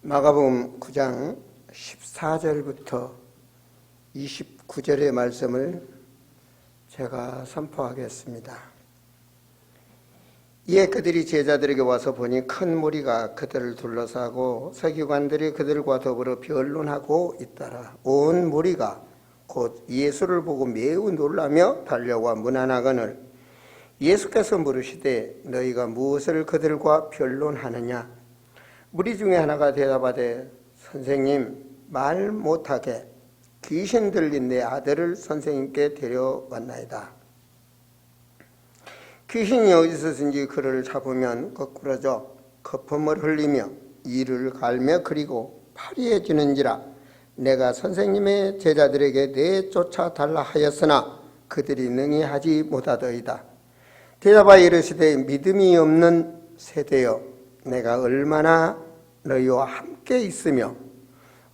마가복음 9장 14절부터 29절의 말씀을 제가 선포하겠습니다. 이에 그들이 제자들에게 와서 보니 큰 무리가 그들을 둘러싸고 서기관들이 그들과 더불어 변론하고 있더라. 온 무리가 곧 예수를 보고 매우 놀라며 달려와 문안하거늘 예수께서 물으시되 너희가 무엇을 그들과 변론하느냐? 무리 중에 하나가 대답하되 선생님, 말 못하게 귀신 들린 내 아들을 선생님께 데려왔나이다. 귀신이 어디서든지 그를 잡으면 거꾸러져 거품을 흘리며 이를 갈며 그리고 파리해지는지라. 내가 선생님의 제자들에게 내쫓아 달라 하였으나 그들이 능히 하지 못하더이다. 대답하여 이르시되 믿음이 없는 세대여, 내가 얼마나 너희와 함께 있으며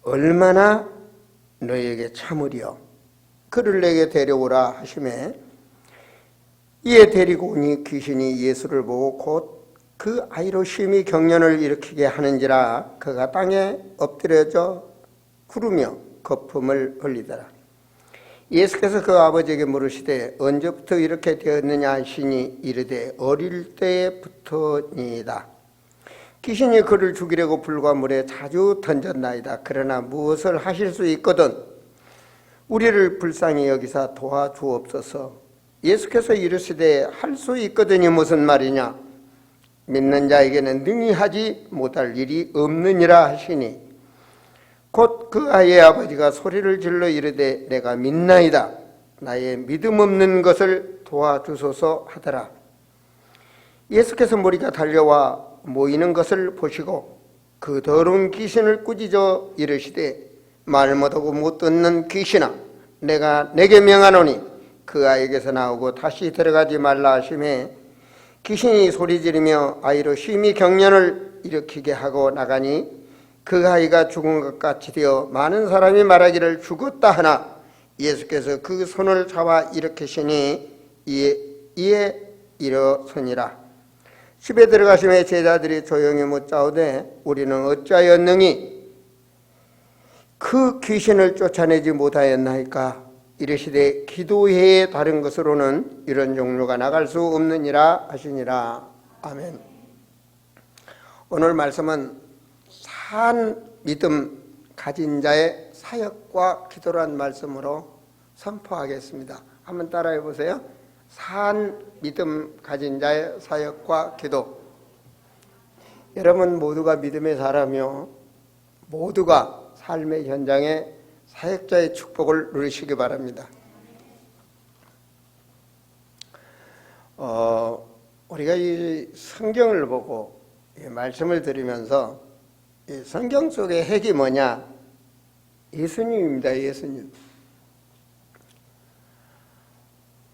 얼마나 너희에게 참으리요. 그를 내게 데려오라 하시매 이에 데리고 오니 귀신이 예수를 보고 곧 그 아이로 심히 경련을 일으키게 하는지라. 그가 땅에 엎드려져 구르며 거품을 흘리더라. 예수께서 그 아버지에게 물으시되 언제부터 이렇게 되었느냐 하시니 이르되 어릴 때부터니이다. 귀신이 그를 죽이려고 불과 물에 자주 던졌나이다. 그러나 무엇을 하실 수 있거든 우리를 불쌍히 여기사 도와주옵소서. 예수께서 이르시되 할 수 있거든이 무슨 말이냐? 믿는 자에게는 능히 하지 못할 일이 없느니라 하시니 곧 그 아이의 아버지가 소리를 질러 이르되 내가 믿나이다. 나의 믿음 없는 것을 도와주소서 하더라. 예수께서 무리가 달려와 모이는 것을 보시고 그 더러운 귀신을 꾸짖어 이르시되 말 못하고 못 듣는 귀신아, 내가 내게 명하노니 그 아이에게서 나오고 다시 들어가지 말라 하시매 귀신이 소리 지르며 아이로 심히 경련을 일으키게 하고 나가니 그 아이가 죽은 것 같이 되어 많은 사람이 말하기를 죽었다 하나 예수께서 그 손을 잡아 일으키시니 이에 일어서니라. 집에 들어가시며 제자들이 조용히 묻자오되 우리는 어찌하여 능히 그 귀신을 쫓아내지 못하였나이까? 이르시되 기도회의 다른 것으로는 이런 종류가 나갈 수 없느니라 하시니라. 아멘. 오늘 말씀은 산 믿음 가진 자의 사역과 기도란 말씀으로 선포하겠습니다. 한번 따라해 보세요. 산 믿음 가진 자의 사역과 기도. 여러분 모두가 믿음의 사람이요, 모두가 삶의 현장에 사역자의 축복을 누리시기 바랍니다. 우리가 이 성경을 보고 이 말씀을 들으면서 이 성경 속의 핵이 뭐냐? 예수님입니다. 예수님.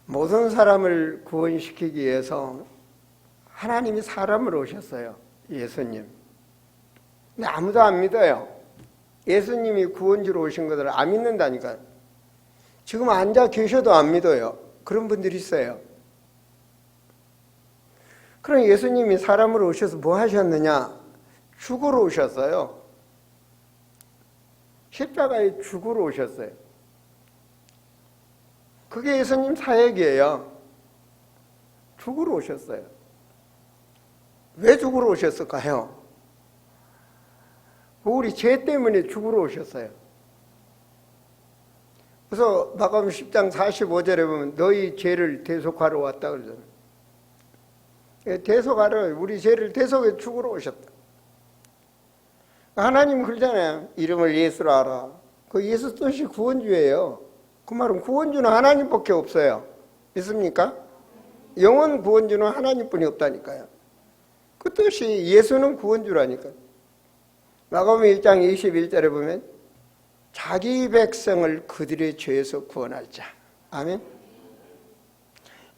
모든 사람을 구원시키기 위해서 하나님이 사람으로 오셨어요. 예수님. 근데 아무도 안 믿어요. 예수님이 구원주로 오신 것을 안 믿는다니까요. 지금 앉아 계셔도 안 믿어요. 그런 분들이 있어요. 그럼 예수님이 사람으로 오셔서 뭐 하셨느냐? 죽으러 오셨어요. 십자가에 죽으러 오셨어요. 그게 예수님 사역이에요. 죽으러 오셨어요. 왜 죽으러 오셨을까요? 우리 죄 때문에 죽으러 오셨어요. 그래서 마가복음 10장 45절에 보면 너희 죄를 대속하러 왔다 그러잖아요. 대속하러, 우리 죄를 대속해 죽으러 오셨다. 하나님 그러잖아요. 이름을 예수로 하라. 그 예수 뜻이 구원주예요. 그 말은 구원주는 하나님밖에 없어요. 믿습니까? 영원 구원주는 하나님뿐이 없다니까요. 그 뜻이 예수는 구원주라니까요. 마가복음 1장 21절에 보면 자기 백성을 그들의 죄에서 구원할 자. 아멘.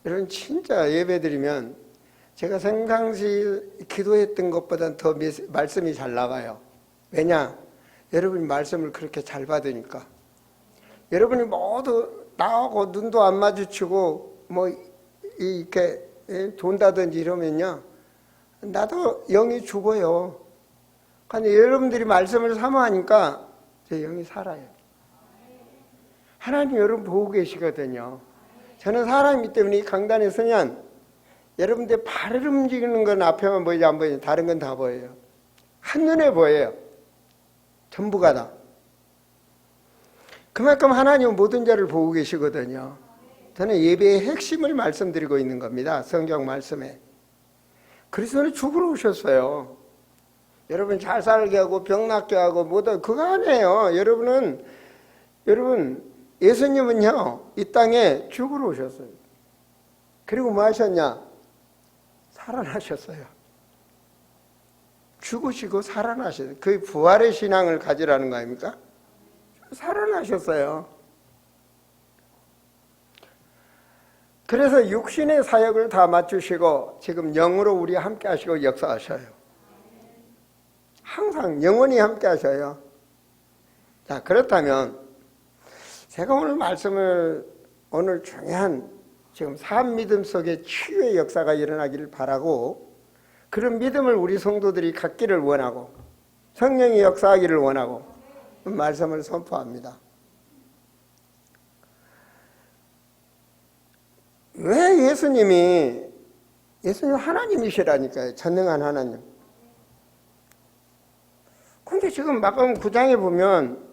여러분 진짜 예배드리면 제가 평상시 기도했던 것보다는 더 말씀이 잘 나가요. 왜냐? 여러분이 말씀을 그렇게 잘 받으니까. 여러분이 모두 나하고 눈도 안 마주치고 뭐 이렇게 돈다든지 이러면요, 나도 영이 죽어요. 근데 여러분들이 말씀을 사모하니까 제 영이 살아요. 하나님 여러분 보고 계시거든요. 저는 사람이기 때문에 이 강단에 서면 여러분들 발을 움직이는 건 앞에만 보이지 안 보이지 다른 건 다 보여요. 한눈에 보여요. 전부가 다. 그만큼 하나님은 모든 자를 보고 계시거든요. 저는 예배의 핵심을 말씀드리고 있는 겁니다. 성경 말씀에. 그리스도는 죽으러 오셨어요. 여러분 잘 살게 하고 병 낫게 하고 뭐다 그거 아니에요. 여러분 예수님은요 이 땅에 죽으러 오셨어요. 그리고 뭐 하셨냐? 살아나셨어요. 죽으시고 살아나셨어요. 그 부활의 신앙을 가지라는 거 아닙니까? 살아나셨어요. 그래서 육신의 사역을 다 맞추시고 지금 영으로 우리 함께 하시고 역사하셔요. 항상 영원히 함께 하셔요. 자, 그렇다면 제가 오늘 말씀을 오늘 중요한 지금 산 믿음 속에 치유의 역사가 일어나기를 바라고 그런 믿음을 우리 성도들이 갖기를 원하고 성령이 역사하기를 원하고 말씀을 선포합니다. 왜 예수님 하나님이시라니까요. 전능한 하나님. 근데 지금 마가복음 9장에 보면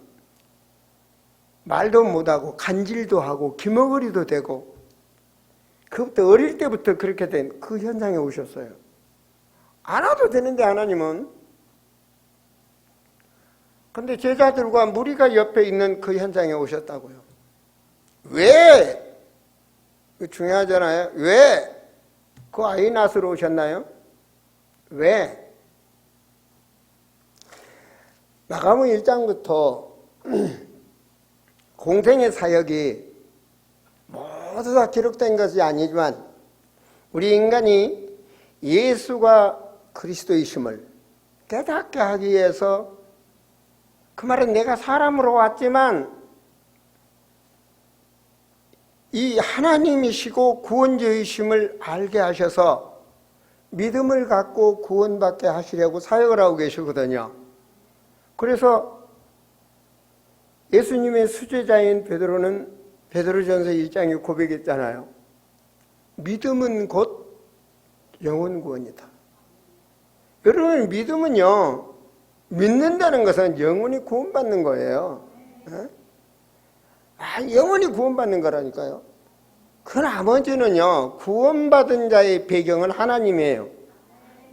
말도 못하고 간질도 하고 기머거리도 되고 그부터 어릴 때부터 그렇게 된 그 현장에 오셨어요. 안 와도 되는데 하나님은. 근데 제자들과 무리가 옆에 있는 그 현장에 오셨다고요. 왜? 중요하잖아요. 왜 그 아이 낳으러 오셨나요? 왜? 마가복음 1장부터 공생의 사역이 모두 다 기록된 것이 아니지만 우리 인간이 예수가 그리스도이심을 깨닫게 하기 위해서 그 말은 내가 사람으로 왔지만 이 하나님이시고 구원자이심을 알게 하셔서 믿음을 갖고 구원받게 하시려고 사역을 하고 계시거든요. 그래서 예수님의 수제자인 베드로는 베드로전서 1장에 고백했잖아요. 믿음은 곧 영혼 구원이다. 여러분 믿음은요 믿는다는 것은 영혼이 구원받는 거예요. 영혼이 구원받는 거라니까요. 그 나머지는요 구원받은 자의 배경은 하나님이에요.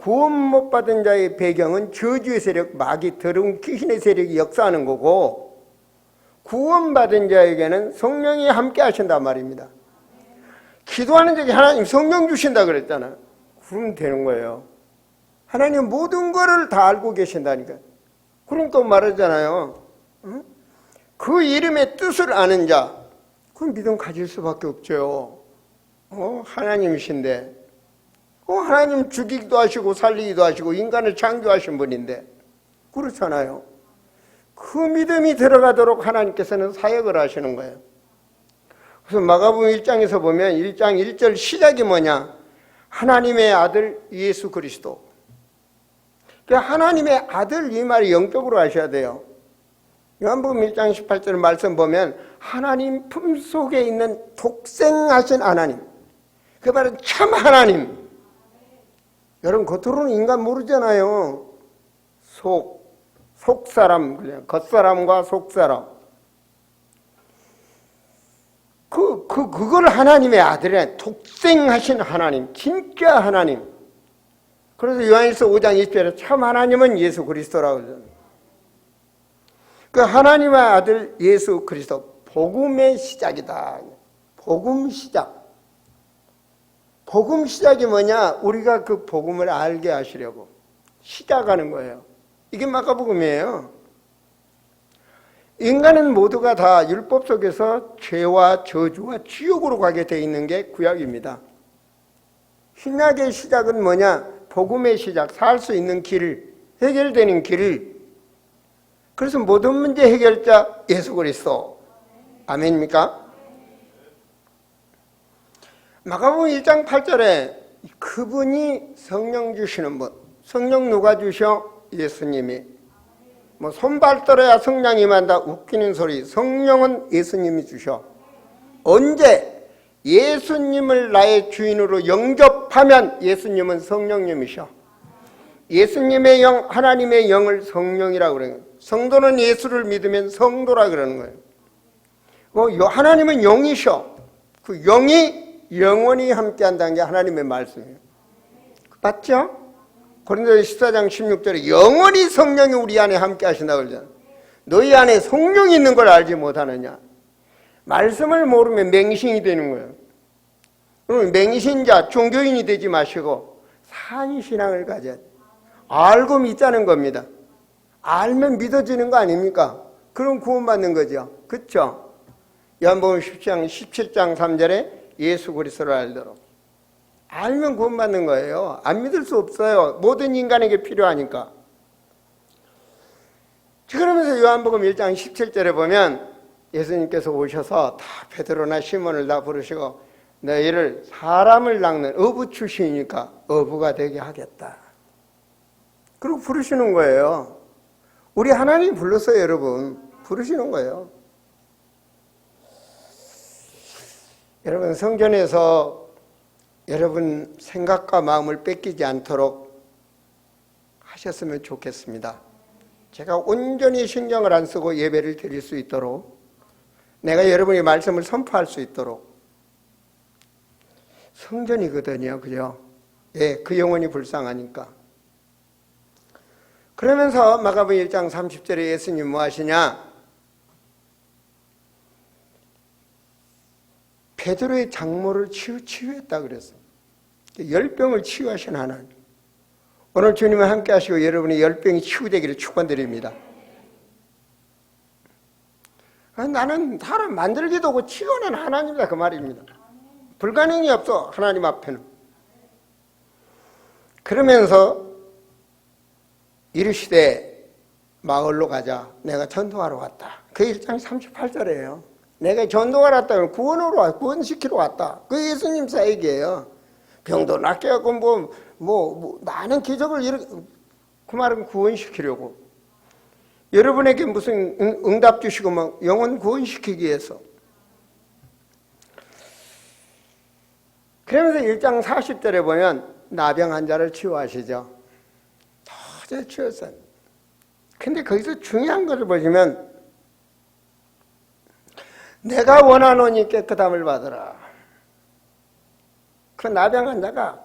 구원 못 받은 자의 배경은 저주의 세력, 마귀, 더러운 귀신의 세력이 역사하는 거고 구원받은 자에게는 성령이 함께 하신단 말입니다. 기도하는 적에 하나님 성령 주신다 그랬잖아요. 그러면 되는 거예요. 하나님 모든 거를 다 알고 계신다니까. 그럼 또 말하잖아요. 그 이름의 뜻을 아는 자, 그럼 믿음 가질 수밖에 없죠. 하나님이신데, 하나님 죽이기도 하시고 살리기도 하시고 인간을 창조하신 분인데, 그렇잖아요. 그 믿음이 들어가도록 하나님께서는 사역을 하시는 거예요. 그래서 마가복음 1장에서 보면 1장 1절 시작이 뭐냐? 하나님의 아들 예수 그리스도. 하나님의 아들 이 말이 영적으로 하셔야 돼요. 요한복음 1장 18절 말씀 보면 하나님 품속에 있는 독생하신 하나님, 그 말은 참 하나님. 여러분 겉으로는 인간 모르잖아요. 속사람, 겉사람과 속사람. 그걸 하나님의 아들이라 독생하신 하나님, 진짜 하나님. 그래서 요한일서 5장 20절에 참 하나님은 예수 그리스도라고 그러잖아요. 그 하나님의 아들 예수 그리스도, 복음의 시작이다. 복음 시작. 복음 시작이 뭐냐? 우리가 그 복음을 알게 하시려고 시작하는 거예요. 이게 마가복음이에요. 인간은 모두가 다 율법 속에서 죄와 저주와 지옥으로 가게 돼 있는 게 구약입니다. 신약의 시작은 뭐냐? 복음의 시작, 살 수 있는 길, 해결되는 길. 그래서 모든 문제 해결자 예수 그리스도. 아멘입니까? 마가복음 1장 8절에 그분이 성령 주시는 분. 성령 누가 주셔? 예수님이. 뭐 손발 떨어야 성령이 임한다. 웃기는 소리. 성령은 예수님이 주셔. 언제 예수님을 나의 주인으로 영접하면 예수님은 성령님이셔. 예수님의 영, 하나님의 영을 성령이라고 그래요. 성도는 예수를 믿으면 성도라 그러는 거예요. 하나님은 영이셔. 그 영이 영원히 함께한다는 게 하나님의 말씀이에요. 맞죠? 고린도서 14장 16절에 영원히 성령이 우리 안에 함께 하신다고 그러잖아요. 너희 안에 성령이 있는 걸 알지 못하느냐. 말씀을 모르면 맹신이 되는 거예요. 그러면 맹신자, 종교인이 되지 마시고 산신앙을 가져야 돼요. 알고 믿자는 겁니다. 알면 믿어지는 거 아닙니까? 그럼 구원받는 거죠. 그렇죠? 요한복음 17장 3절에 예수 그리스도를 알도록. 알면 구원받는 거예요. 안 믿을 수 없어요. 모든 인간에게 필요하니까. 그러면서 요한복음 1장 17절에 보면 예수님께서 오셔서 다 베드로나 시몬을 다 부르시고 너희를 사람을 낚는 어부 출신이니까 어부가 되게 하겠다. 그리고 부르시는 거예요. 우리 하나님이 불렀어요, 여러분. 부르시는 거예요. 여러분, 성전에서 여러분 생각과 마음을 뺏기지 않도록 하셨으면 좋겠습니다. 제가 온전히 신경을 안 쓰고 예배를 드릴 수 있도록, 내가 여러분의 말씀을 선포할 수 있도록. 성전이거든요, 그죠? 예, 그 영혼이 불쌍하니까. 그러면서 마가복음 1장 30절에 예수님 뭐 하시냐? 베드로의 장모를 치유했다 그랬어요. 열병을 치유하신 하나님. 오늘 주님과 함께 하시고 여러분의 열병이 치유되기를 축원드립니다. 나는 사람 만들기도 하고 치유하는 하나님이다 그 말입니다. 불가능이 없어 하나님 앞에는. 그러면서 이르시되 마을로 가자. 내가 전도하러 왔다. 그 1장 38절이에요. 내가 전도하러 왔다면 구원으로 왔다. 구원시키러 왔다. 그 예수님 사역이에요. 병도 낫게 하고 많은 기적을 그 말은 구원시키려고. 여러분에게 무슨 응답 주시고 막 영혼 구원시키기 위해서. 그러면서 1장 40절에 보면 나병 환자를 치유하시죠. 도저히 치웠어요. 근데 거기서 중요한 것을 보시면 내가 원하노니 깨끗함을 받으라. 그 나병 환자가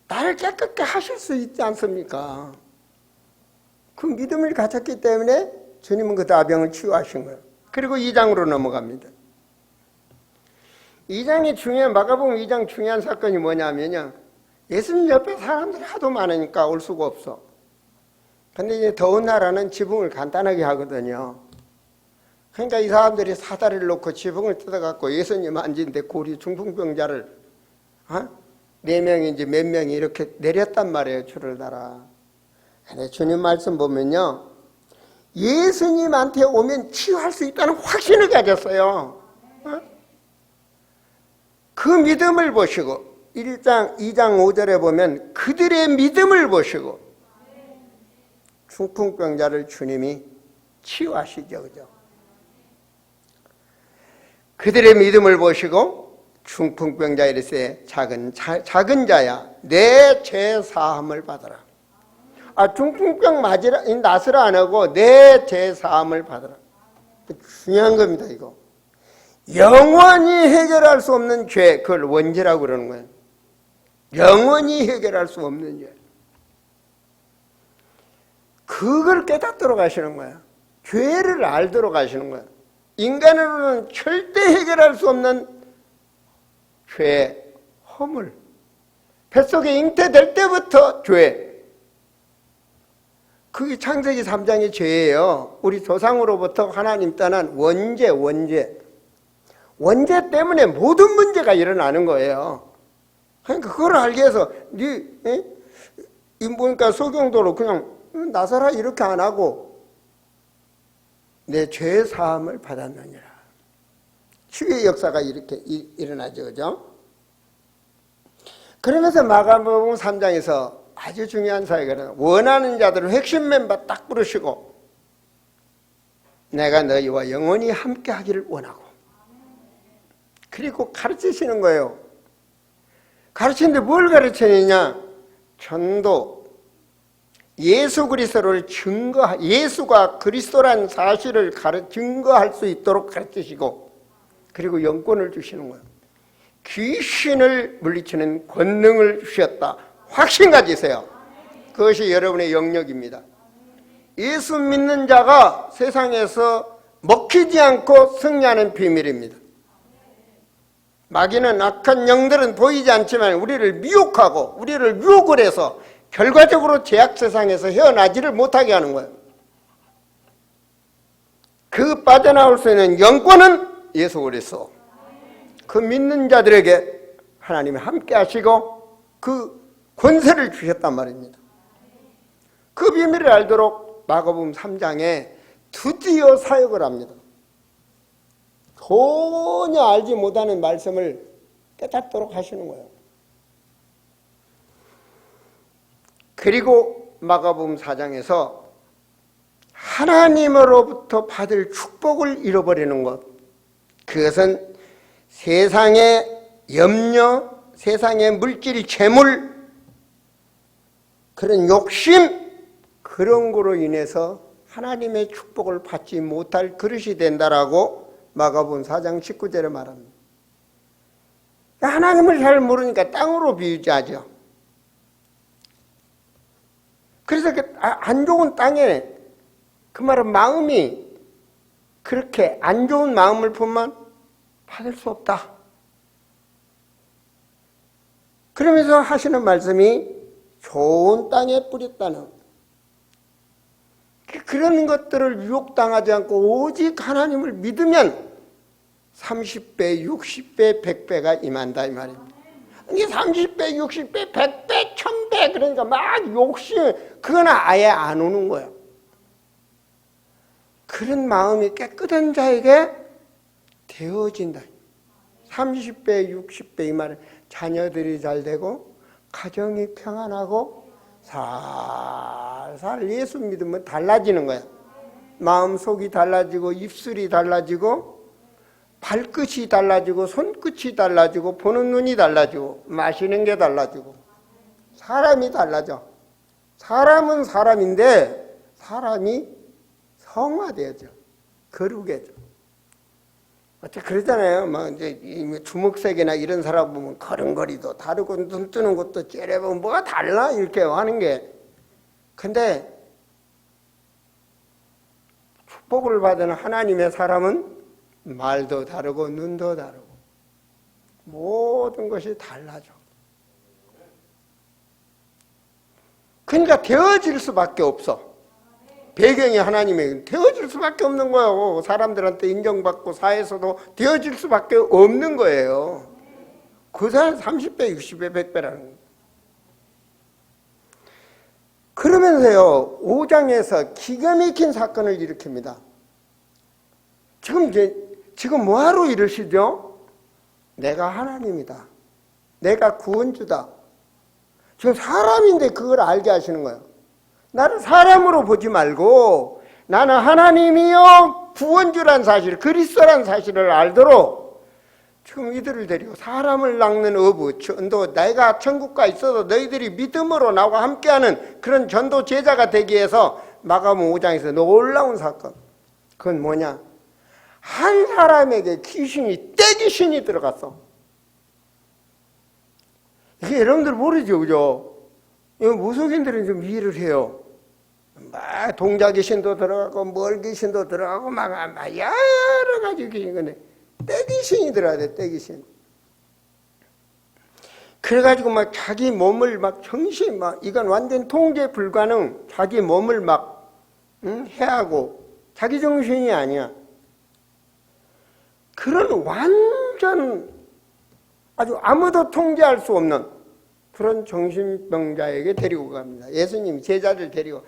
나를 깨끗게 하실 수 있지 않습니까? 그 믿음을 가졌기 때문에 주님은 그 나병을 치유하신 거예요. 그리고 2장으로 넘어갑니다. 2장이 중요한, 마가복음 2장 중요한 사건이 뭐냐면요. 예수님 옆에 사람들이 하도 많으니까 올 수가 없어. 근데 이제 더운 나라는 지붕을 간단하게 하거든요. 그러니까 이 사람들이 사다리를 놓고 지붕을 뜯어갖고 예수님 앉은데 고리 중풍병자를 4명인지 몇 명이 이렇게 내렸단 말이에요. 줄을 달아. 근데 주님 말씀 보면요. 예수님한테 오면 치유할 수 있다는 확신을 가졌어요. 그 믿음을 보시고 1장, 2장 5절에 보면 그들의 믿음을 보시고 중풍병자를 주님이 치유하시죠. 그죠? 그들의 믿음을 보시고 중풍병자 이르시되 작은 자야 내 죄 사함을 받으라. 중풍병 낫으라 안 하고 내 죄 사함을 받으라. 중요한 겁니다. 이거 영원히 해결할 수 없는 죄, 그걸 원죄라고 그러는 거예요. 영원히 해결할 수 없는 죄. 그걸 깨닫도록 하시는 거예요. 죄를 알도록 하시는 거예요. 인간으로는 절대 해결할 수 없는 죄, 허물. 뱃속에 잉태될 때부터 죄. 그게 창세기 3장의 죄예요. 우리 조상으로부터 하나님 떠난 원죄. 원죄 때문에 모든 문제가 일어나는 거예요. 그러니까 그걸 알기 위해서 보니까 소경도로 그냥 나서라 이렇게 안 하고 내 죄 사함을 받았느니라. 치유의 역사가 이렇게 일어나죠. 그죠? 그러면서 마가복음 3장에서 아주 중요한 사역이거든요. 원하는 자들을 핵심 멤버 딱 부르시고 내가 너희와 영원히 함께 하기를 원하고 그리고 가르치시는 거예요. 가르치는데 뭘 가르치느냐? 전도, 예수 그리스도를 예수가 그리스도란 사실을 증거할 수 있도록 가르치시고 그리고 영권을 주시는 거예요. 귀신을 물리치는 권능을 주셨다. 확신 가지세요. 그것이 여러분의 영역입니다. 예수 믿는 자가 세상에서 먹히지 않고 승리하는 비밀입니다. 마귀는 악한 영들은 보이지 않지만 우리를 미혹하고 우리를 유혹을 해서 결과적으로 죄악 세상에서 헤어나지를 못하게 하는 거예요. 그 빠져나올 수 있는 영권은 예수 그리스도. 그 믿는 자들에게 하나님이 함께 하시고 그 권세를 주셨단 말입니다. 그 비밀을 알도록 마가복음 3장에 드디어 사역을 합니다. 전혀 알지 못하는 말씀을 깨닫도록 하시는 거예요. 그리고 마가복음 4장에서 하나님으로부터 받을 축복을 잃어버리는 것, 그것은 세상의 염려, 세상의 물질, 재물, 그런 욕심, 그런 거로 인해서 하나님의 축복을 받지 못할 그릇이 된다라고 마가복음 4장 19절에 말합니다. 하나님을 잘 모르니까 땅으로 비유하죠. 그래서 안 좋은 땅에 그 말은 마음이 그렇게 안 좋은 마음을 품으면 받을 수 없다. 그러면서 하시는 말씀이 좋은 땅에 뿌렸다는 그런 것들을 유혹당하지 않고 오직 하나님을 믿으면 30배, 60배, 100배가 임한다 이 말입니다. 이게 30배, 60배, 100배, 1000배 그러니까 막 욕심 그건 아예 안 오는 거예요. 그런 마음이 깨끗한 자에게 되어진다. 30배, 60배 이 말은 자녀들이 잘 되고 가정이 평안하고 살살 예수 믿으면 달라지는 거야. 마음속이 달라지고 입술이 달라지고 발끝이 달라지고 손끝이 달라지고 보는 눈이 달라지고 마시는 게 달라지고 사람이 달라져. 사람은 사람인데 사람이 성화되어져. 거룩해져. 어떻게 그러잖아요. 막 이제 주먹색이나 이런 사람 보면 걸음걸이도 다르고 눈 뜨는 것도 째려보면 뭐가 달라 이렇게 하는 게. 근데 축복을 받은 하나님의 사람은 말도 다르고 눈도 다르고 모든 것이 달라져. 그러니까 되어질 수밖에 없어. 배경이 하나님의 되어질 수밖에 없는 거예요. 사람들한테 인정받고 사회에서도 되어질 수밖에 없는 거예요. 그 사람 30배, 60배, 100배라는 거예요. 그러면서요 5장에서 기가 막힌 사건을 일으킵니다. 지금 뭐하러 이러시죠? 내가 하나님이다. 내가 구원주다. 지금 사람인데 그걸 알게 하시는 거예요. 나를 사람으로 보지 말고 나는 하나님이요 구원주란 사실, 그리스도란 사실을 알도록 지금 이들을 데리고 사람을 낚는 어부, 전도, 내가 천국가 있어도 너희들이 믿음으로 나와 함께하는 그런 전도 제자가 되기 위해서 마가복음 5장에서 놀라운 사건. 그건 뭐냐? 한 사람에게 떼귀신이 들어갔어. 이게 여러분들 모르죠, 그죠? 무속인들은 좀 이해를 해요. 막 동자귀신도 들어가고 멀귀신도 들어가고 막 여러 가지 귀신. 근데 떼귀신이 들어가야 돼. 떼귀신. 그래가지고 막 자기 몸을 막 정신 이건 완전 통제 불가능. 자기 몸을 막 해하고 자기 정신이 아니야. 그런 완전 아주 아무도 통제할 수 없는 그런 정신병자에게 데리고 갑니다. 예수님 제자들 데리고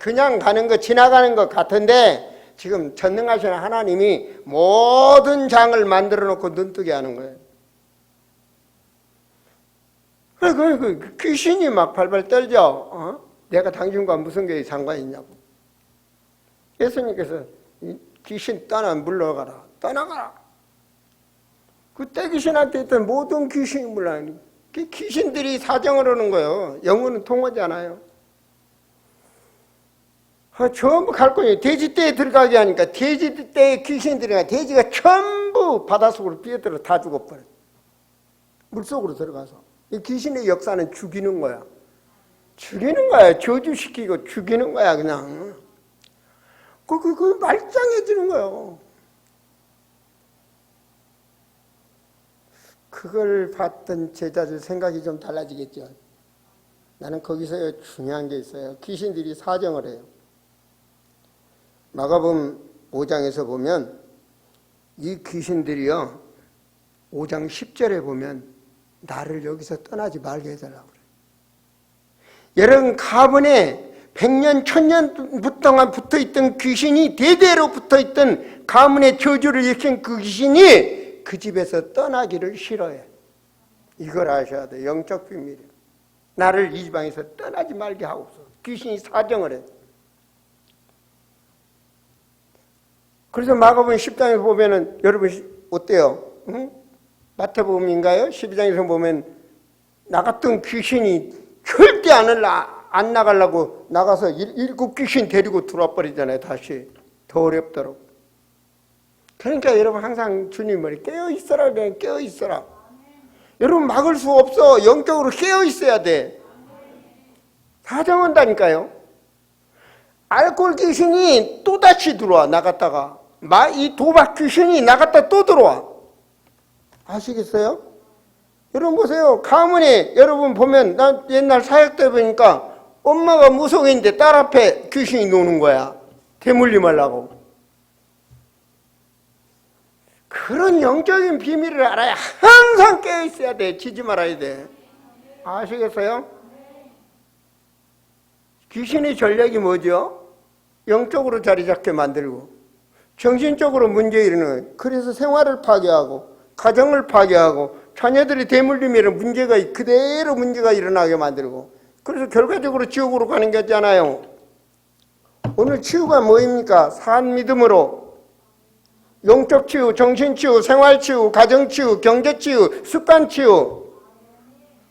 그냥 가는 거 지나가는 것 같은데 지금 전능하신 하나님이 모든 장을 만들어 놓고 눈뜨게 하는 거예요. 그 귀신이 막 발발 떨죠. 내가 당신과 무슨 게 상관이 있냐고. 예수님께서 귀신 물러가라. 떠나가라. 그때 귀신한테 있던 모든 귀신이 물러가니 그 귀신들이 사정을 하는 거예요. 영혼은 통하지 않아요. 전부 갈 거예요. 돼지떼에 들어가게 하니까 돼지떼에 귀신이 들어가 돼지가 전부 바닷속으로 뛰어들어 다 죽어버려요. 물속으로 들어가서. 이 귀신의 역사는 죽이는 거야. 죽이는 거야. 저주시키고 죽이는 거야 그냥. 그 말짱해지는 거예요. 그걸 봤던 제자들 생각이 좀 달라지겠죠. 나는 거기서 중요한 게 있어요. 귀신들이 사정을 해요. 마가복음 5장에서 보면 이 귀신들이요 5장 10절에 보면 나를 여기서 떠나지 말게 해달라고 그래요. 여러분 가문에 100년 1000년 동안 붙어있던 귀신이 대대로 붙어있던 가문의 저주를 일으킨 그 귀신이 그 집에서 떠나기를 싫어해. 이걸 아셔야 돼요. 영적 비밀이에요. 나를 이 지방에서 떠나지 말게 하옵소서. 귀신이 사정을 해. 그래서 마가복음 10장에서 보면은 여러분 어때요? 응? 마태복음인가요? 12장에서 보면 나갔던 귀신이 절대 안 나가려고 나가서 7 귀신 데리고 들어와 버리잖아요. 다시 더 어렵더라고. 그러니까 여러분 항상 주님을 깨어 있어라 그래. 깨어 있어라. 여러분 막을 수 없어. 영적으로 깨어 있어야 돼. 사정한다니까요. 알코올 귀신이 또다시 들어와 나갔다가 이 도박 귀신이 나갔다 또 들어와. 아시겠어요? 여러분 보세요. 가문에 여러분 보면 난 옛날 사역 때 보니까 엄마가 무속인데 딸 앞에 귀신이 노는 거야. 대물림하려고. 그런 영적인 비밀을 알아야 항상 깨어 있어야 돼. 지지 말아야 돼. 아시겠어요? 귀신의 전략이 뭐죠? 영적으로 자리 잡게 만들고 정신적으로 문제 일으키는 거예요. 그래서 생활을 파괴하고 가정을 파괴하고 자녀들이 대물림이라는 문제가 그대로 문제가 일어나게 만들고 그래서 결과적으로 지옥으로 가는 게 있잖아요. 오늘 치유가 뭐입니까? 산 믿음으로 영적 치유, 정신 치유, 생활 치유, 가정 치유, 경제 치유, 습관 치유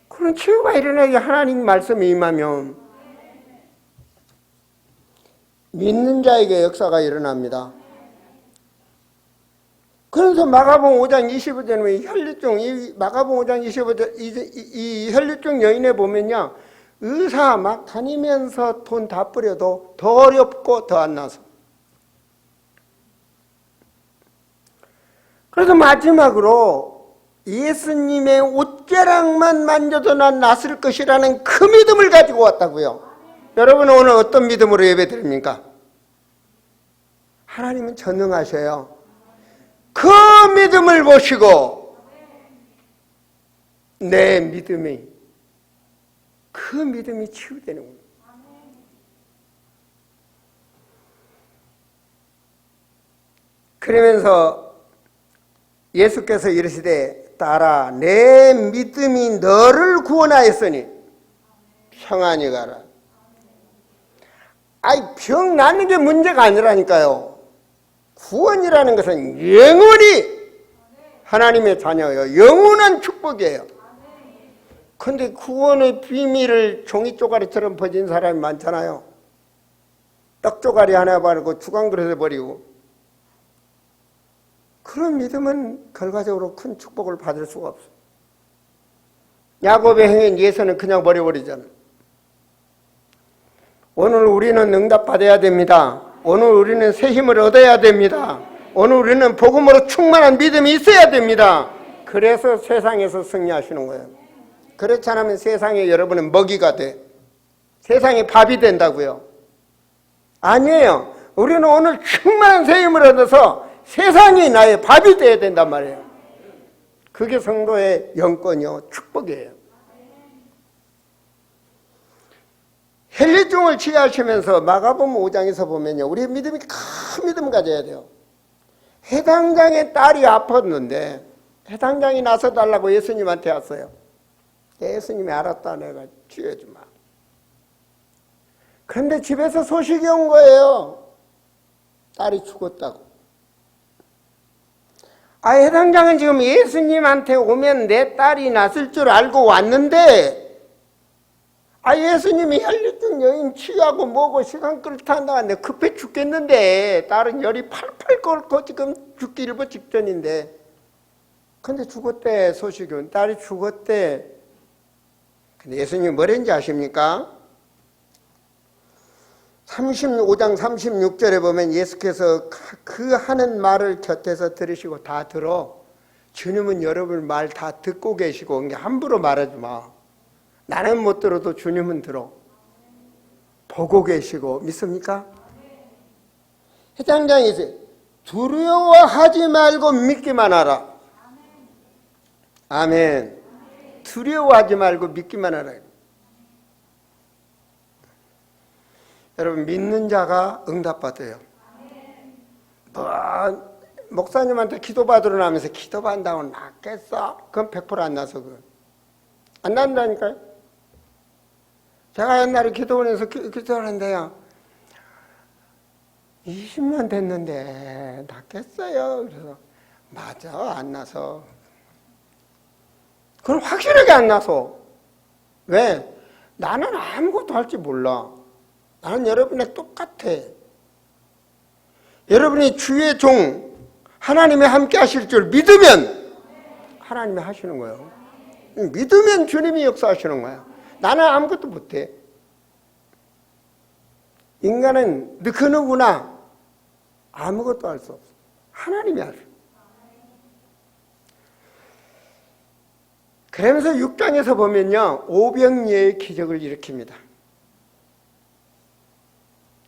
그런 치유가 일어나게 하나님 말씀이 임하면 믿는 자에게 역사가 일어납니다. 그래서 마가복음 5장 25절에 혈류증, 이 마가복음 5장 25절 이 혈류증 여인에 보면요. 의사 막 다니면서 돈 다 뿌려도 더 어렵고 더 안 나서. 그래서 마지막으로 예수님의 옷자락만 만져도 난 낫을 것이라는 그 믿음을 가지고 왔다고요. 여러분은 오늘 어떤 믿음으로 예배 드립니까? 하나님은 전능하셔요. 그 믿음을 보시고 내 믿음이 그 믿음이 치유되는 겁니다. 그러면서 예수께서 이르시되 딸아 내 믿음이 너를 구원하였으니 평안히 가라. 병 나는 게 문제가 아니라니까요. 구원이라는 것은 영원히 하나님의 자녀예요. 영원한 축복이에요. 그런데 구원의 비밀을 종이 쪼가리처럼 퍼진 사람이 많잖아요. 떡 쪼가리 하나 바르고 주간 그릇에 버리고 그런 믿음은 결과적으로 큰 축복을 받을 수가 없어요. 야곱의 행인 예서는 그냥 버려버리잖아요. 오늘 우리는 응답받아야 됩니다. 오늘 우리는 새 힘을 얻어야 됩니다. 오늘 우리는 복음으로 충만한 믿음이 있어야 됩니다. 그래서 세상에서 승리하시는 거예요. 그렇지 않으면 세상에 여러분은 먹이가 돼. 세상에 밥이 된다고요. 아니에요. 우리는 오늘 충만한 새 힘을 얻어서 세상이 나의 밥이 돼야 된단 말이에요. 그게 성도의 영권이요 축복이에요. 혈류증을 치유하시면서 마가복음 5장에서 보면요. 우리의 믿음이 큰 믿음 가져야 돼요. 해당장의 딸이 아팠는데 해당장이 나서 달라고 예수님한테 왔어요. 예수님이 알았다. 내가 죽여주지 마. 그런데 집에서 소식이 온 거예요. 딸이 죽었다고. 해당장은 지금 예수님한테 오면 내 딸이 났을 줄 알고 왔는데, 예수님이 혈류증 여인 치유하고 뭐고 시간 끌타한다는데 급해 죽겠는데, 딸은 열이 팔팔 끓고 지금 죽기 일보 직전인데, 근데 죽었대. 소식은 딸이 죽었대. 근데 예수님이 뭐랬는지 아십니까? 35장 36절에 보면 예수께서 그 하는 말을 곁에서 들으시고 다 들어. 주님은 여러분 말 다 듣고 계시고 함부로 말하지 마. 나는 못 들어도 주님은 들어. 보고 계시고 믿습니까? 해당장이지. 두려워하지 말고 믿기만 하라. 아멘. 두려워하지 말고 믿기만 하라. 여러분, 믿는 자가 응답받아요. 목사님한테 기도받으러 나면서 기도받는다고 낫겠어? 그건 100% 안 나서 안 난다니까요. 제가 옛날에 기도원에서 기도하는데요, 20년 됐는데 낫겠어요. 그래서 맞아, 안 나서. 그건 확실하게 안 나서. 왜? 나는 아무것도 할 줄 몰라. 나는 여러분의 똑같아. 여러분이 주의 종 하나님이 함께 하실 줄 믿으면 하나님이 하시는 거예요. 믿으면 주님이 역사하시는 거야. 나는 아무것도 못해. 인간은 그 누구나 아무것도 할 수 없어. 하나님이 하셔. 그러면서 6장에서 보면요, 오병이어의 기적을 일으킵니다.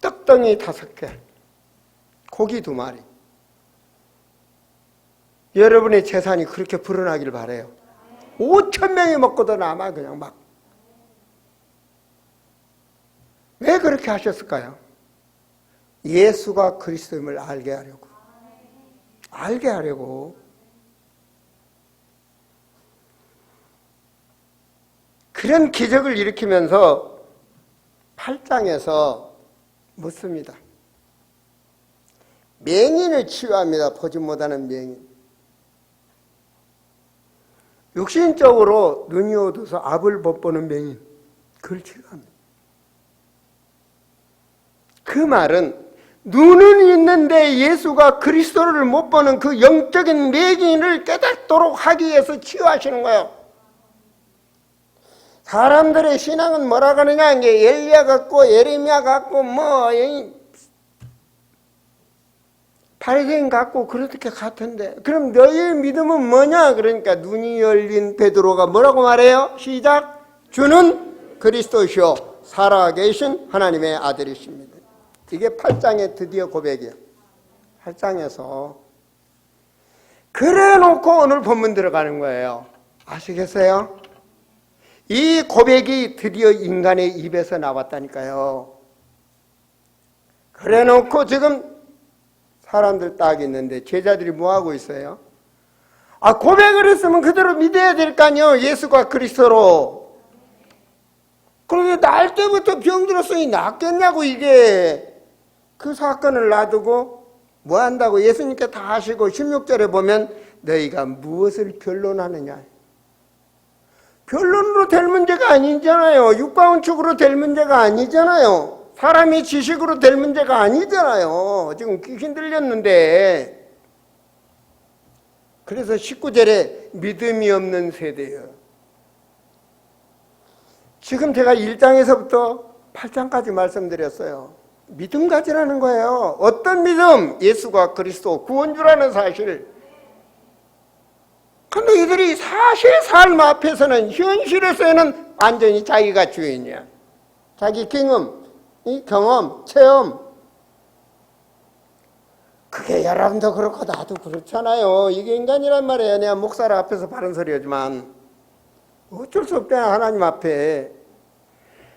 떡덩이 5개, 고기 2마리. 여러분의 재산이 그렇게 불어나길 바라요. 5,000명이 먹고도 남아 그냥 막. 왜 그렇게 하셨을까요? 예수가 그리스도임을 알게 하려고. 알게 하려고. 그런 기적을 일으키면서 8장에서 묻습니다. 맹인을 치유합니다. 보지 못하는 맹인. 육신적으로 눈이 어두워서 앞을 못 보는 맹인. 그걸 치유합니다. 그 말은 눈은 있는데 예수가 그리스도를 못 보는 그 영적인 맹인을 깨닫도록 하기 위해서 치유하시는 거예요. 사람들의 신앙은 뭐라고 하느냐, 이게 엘리야 같고 예레미야 같고 바리새인 같고 그렇게 같은데, 그럼 너희의 믿음은 뭐냐? 그러니까 눈이 열린 베드로가 뭐라고 말해요? 시작. 주는 그리스도시요 살아계신 하나님의 아들이십니다. 이게 8장의 드디어 고백이에요. 8장에서 그래 놓고 오늘 본문 들어가는 거예요. 아시겠어요? 이 고백이 드디어 인간의 입에서 나왔다니까요. 그래 놓고 지금 사람들 딱 있는데 제자들이 뭐하고 있어요? 고백을 했으면 그대로 믿어야 될 거 아니에요. 예수가 그리스도로. 그런데 날 때부터 병들었으니 낫겠냐고. 이게 그 사건을 놔두고 뭐 한다고 예수님께 다 하시고 16절에 보면 너희가 무엇을 변론하느냐. 변론으로 될 문제가 아니잖아요. 육가운축으로 될 문제가 아니잖아요. 사람이 지식으로 될 문제가 아니잖아요. 지금 귀신 들렸는데. 그래서 19절에 믿음이 없는 세대예요. 지금 제가 1장에서부터 8장까지 말씀드렸어요. 믿음 가지라는 거예요. 어떤 믿음? 예수가 그리스도 구원주라는 사실. 근데 이들이 사실 삶 앞에서는, 현실에서는 완전히 자기가 주인이야. 자기 경험, 체험. 그게 여러분도 그렇고 나도 그렇잖아요. 이게 인간이란 말이에요. 내가 목사를 앞에서 바른 소리 하지만 어쩔 수 없잖아, 하나님 앞에.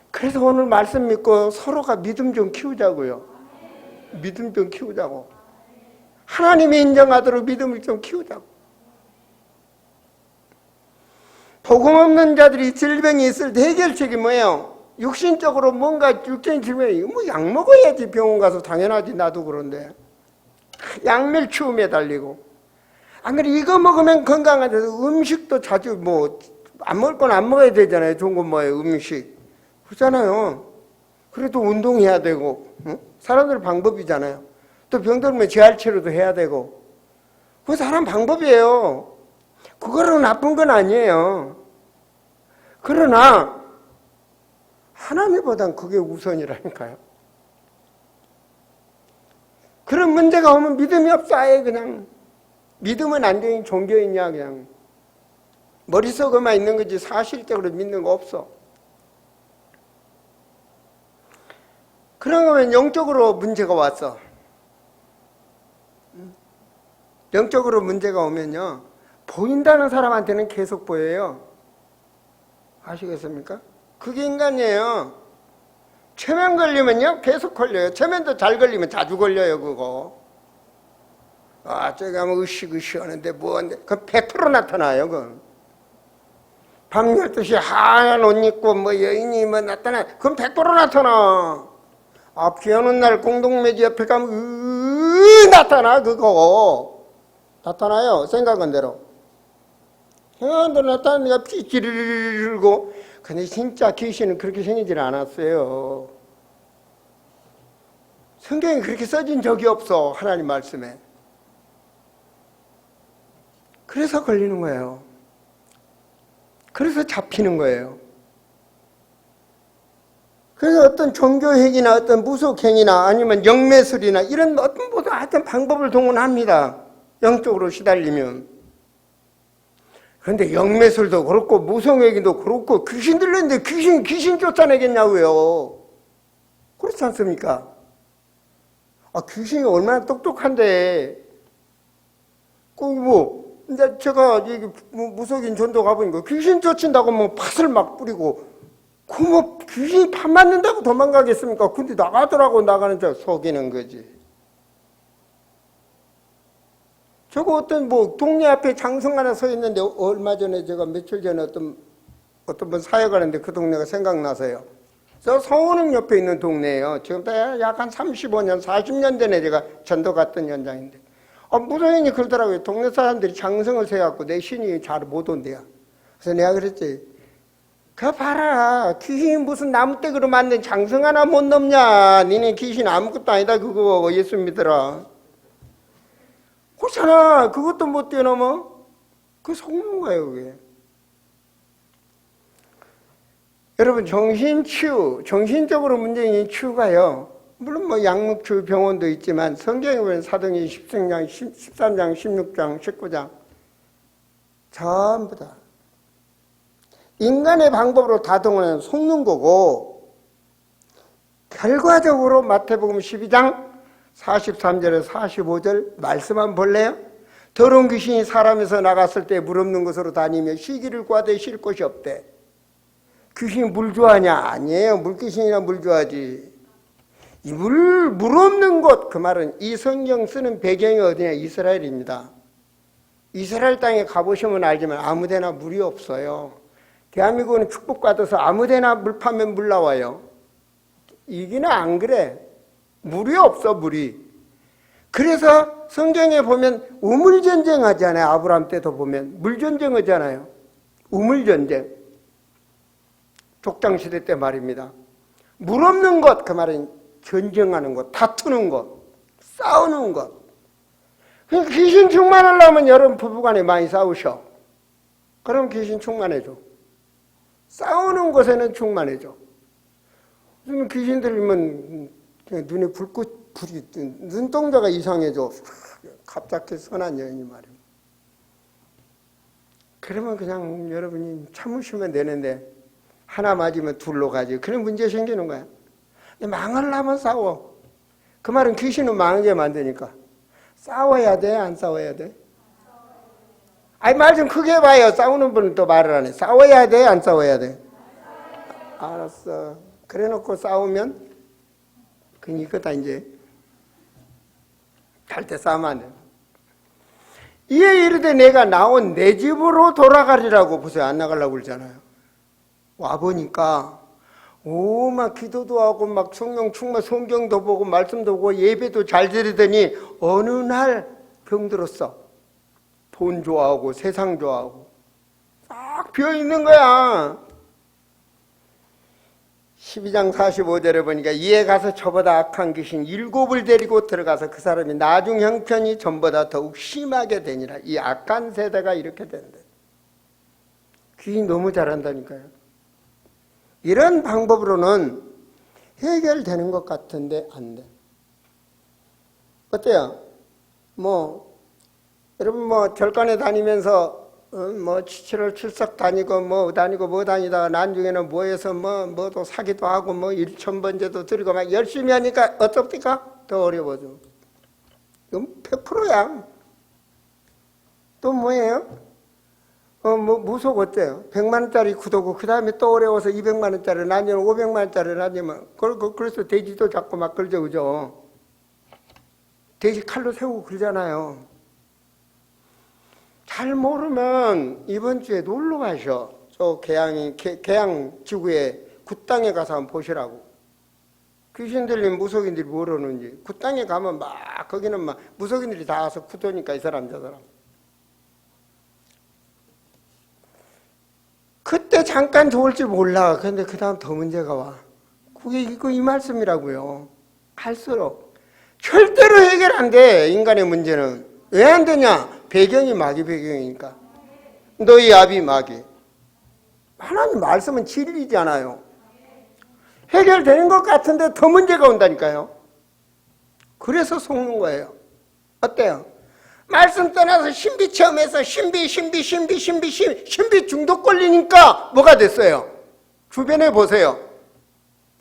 그래서 오늘 말씀 믿고 서로가 믿음 좀 키우자고요. 믿음 좀 키우자고. 하나님이 인정하도록 믿음을 좀 키우자고. 복음 없는 자들이 질병이 있을 때 해결책이 뭐예요? 육신적으로 뭔가 육적인 질병이 뭐 약 먹어야지 병원 가서 당연하지 나도 그런데 약멸치움에 달리고 안 그래 이거 먹으면 건강하다 음식도 자주 뭐 안 먹을 건 안 먹어야 되잖아요. 좋은 건 뭐예요? 음식 그렇잖아요. 그래도 운동해야 되고 응? 사람들 방법이잖아요. 또 병들면 재활치료도 해야 되고 그거 사람 방법이에요. 그거로 나쁜 건 아니에요. 그러나 하나님보단 그게 우선이라니까요. 그런 문제가 오면 믿음이 없어. 아예 그냥 믿음은 안 되니 종교있냐 그냥 머릿속에만 있는 거지 사실적으로 믿는 거 없어. 그러면 영적으로 문제가 왔어. 영적으로 문제가 오면요 보인다는 사람한테는 계속 보여요. 아시겠습니까? 그게 인간이에요. 최면 걸리면요 계속 걸려요. 최면도 잘 걸리면 자주 걸려요 그거. 아 저기 가면 으쌰으쌰 하는데 뭐한데 그건 100% 나타나요 그건. 밤 12시에 하얀 옷 입고 뭐 여인이 뭐 나타나 그건 100% 나타나. 아 비 오는 날 공동묘지 옆에 가면 나타나 그거. 나타나요 생각한 대로. 생각한 대로 나타나니까 피 지르르 흘고 근데 진짜 귀신은 그렇게 생기질 않았어요. 성경에 그렇게 써진 적이 없어 하나님 말씀에. 그래서 걸리는 거예요. 그래서 잡히는 거예요. 그래서 어떤 종교행위나 어떤 무속행위나 아니면 영매술이나 이런 어떤 모든 하여튼 방법을 동원합니다. 영적으로 시달리면. 그런데 영매술도 그렇고 무속행위도 그렇고 귀신 들렸는데 귀신 쫓아내겠냐고요. 그렇지 않습니까? 아 귀신이 얼마나 똑똑한데 꼭 뭐 근데 제가 무속인 전도 가보니까 귀신 쫓는다고 뭐 팥을 막 뿌리고 그 뭐 귀신이 팥 맞는다고 도망가겠습니까? 근데 나가더라고. 나가는 자 속이는 거지. 저거 어떤 뭐 동네 앞에 장성 하나 서 있는데 얼마 전에 제가 며칠 전에 어떤 분 사역하는데 그 동네가 생각나서요. 저 서원흥 옆에 있는 동네예요. 지금 약 한 35년, 40년 전에 제가 전도 갔던 현장인데 무당인이 그러더라고요. 동네 사람들이 장성을 세갖고 내 신이 잘 못 온대요. 그래서 내가 그랬지. 그거 봐라. 귀신이 무슨 나무떼기로 만든 장성 하나 못 넘냐. 니네 귀신 아무것도 아니다 그거 예수 믿어라. 그렇잖아. 그것도 못 뛰어넘어. 그거 속는 거예요 그게. 여러분 정신치유, 정신적으로 문제인 치유가요. 물론 뭐 약물치유 병원도 있지만 성경에 보면 사도행전 13장, 16장, 19장 전부 다 인간의 방법으로 다 동원해서 속는 거고 결과적으로 마태복음 12장 43절에서 45절 말씀 한번 볼래요? 더러운 귀신이 사람에서 나갔을 때 물 없는 곳으로 다니며 쉬기를 구하되 쉴 곳이 없대. 귀신이 물 좋아하냐? 아니에요. 물귀신이나 물 좋아하지. 이 물 없는 곳, 그 말은 이 성경 쓰는 배경이 어디냐? 이스라엘입니다. 이스라엘 땅에 가보시면 알지만 아무데나 물이 없어요. 대한민국은 축복받아서 아무데나 물 파면 물 나와요. 이기는 안 그래. 물이 없어, 물이. 그래서 성경에 보면 우물전쟁 하잖아요. 아브라함 때도 보면 물전쟁 하잖아요. 우물전쟁. 족장시대 때 말입니다. 물 없는 것, 그 말은 전쟁하는 것, 다투는 것, 싸우는 것. 귀신 충만하려면 여러분 부부간에 많이 싸우셔. 그럼 귀신 충만해져. 싸우는 곳에는 충만해져. 귀신 들리면 눈에 불이 눈동자가 이상해져. 갑자기 선한 여인이 말이야. 그러면 그냥 여러분이 참으시면 되는데 하나 맞으면 둘로 가지. 그런 문제 생기는 거야. 근데 망하려면 싸워. 그 말은 귀신은 망하게 만드니까. 싸워야 돼? 안 싸워야 돼? 아니 말 좀 크게 봐요. 싸우는 분은 또 말을 안 해. 싸워야 돼? 안 싸워야 돼? 알았어. 그래 놓고 싸우면 그건 이거다 이제. 갈 때 싸우면 안 돼. 이에 이르되 내가 나온 내 집으로 돌아가리라고. 보세요. 안 나가려고 그러잖아요. 와보니까 막 기도도 하고 막 성령 충만, 성경도 보고 말씀도 보고 예배도 잘 드리더니 어느 날 병들었어. 돈 좋아하고 세상 좋아하고 딱 비어있는 거야. 12장 45절에 보니까 이에 가서 저보다 악한 귀신 7을 데리고 들어가서 그 사람이 나중 형편이 전보다 더욱 심하게 되니라. 이 악한 세대가 이렇게 된대. 귀신이 너무 잘한다니까요. 이런 방법으로는 해결되는 것 같은데 안 돼. 어때요? 여러분 절간에 다니면서 뭐 7월 출석 다니고 뭐 다니다가 나중에는 뭐해서 뭐도 사기도 하고 뭐 1,000번제도 드리고 막 열심히 하니까 어떻습니까? 더 어려워져. 이건 100%야. 또 뭐예요? 무속 어때요? 100만원짜리 구도고 그 다음에 또 어려워서 200만원짜리 나뉘면 500만원짜리 나뉘면 그래서 돼지도 잡고 막 그러죠, 그죠? 돼지 칼로 세우고 그러잖아요. 잘 모르면 이번 주에 놀러 가셔. 저 계양 지구에 굿땅에 가서 한번 보시라고. 귀신들이 무속인들이 모르는지. 굿땅에 가면 막 거기는 막 무속인들이 다 와서 구도니까 이 사람 저 사람. 그때 잠깐 좋을지 몰라. 근데 그 다음 더 문제가 와. 그게 이 말씀이라고요. 갈수록 절대로 해결 안 돼. 인간의 문제는. 왜 안 되냐? 배경이 마귀 배경이니까. 너희 아비 마귀. 하나님 말씀은 진리잖아요. 해결되는 것 같은데 더 문제가 온다니까요. 그래서 속는 거예요. 어때요? 말씀 떠나서 신비 체험해서 신비 중독 걸리니까 뭐가 됐어요? 주변에 보세요.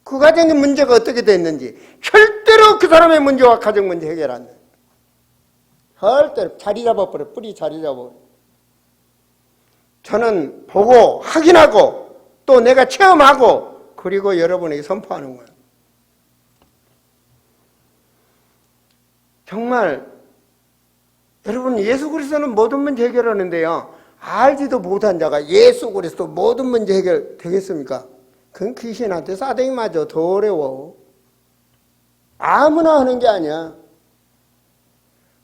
그 가정의 문제가 어떻게 됐는지. 절대로 그 사람의 문제와 가정 문제 해결 안 돼. 절대로 자리 잡아버려. 뿌리 자리 잡아버려. 저는 보고 확인하고 또 내가 체험하고 그리고 여러분에게 선포하는 거예요. 정말 여러분 예수 그리스도는 모든 문제 해결하는데요. 알지도 못한 자가 예수 그리스도 모든 문제 해결 되겠습니까? 그건 귀신한테 싸대기 맞아. 더 어려워. 아무나 하는 게 아니야.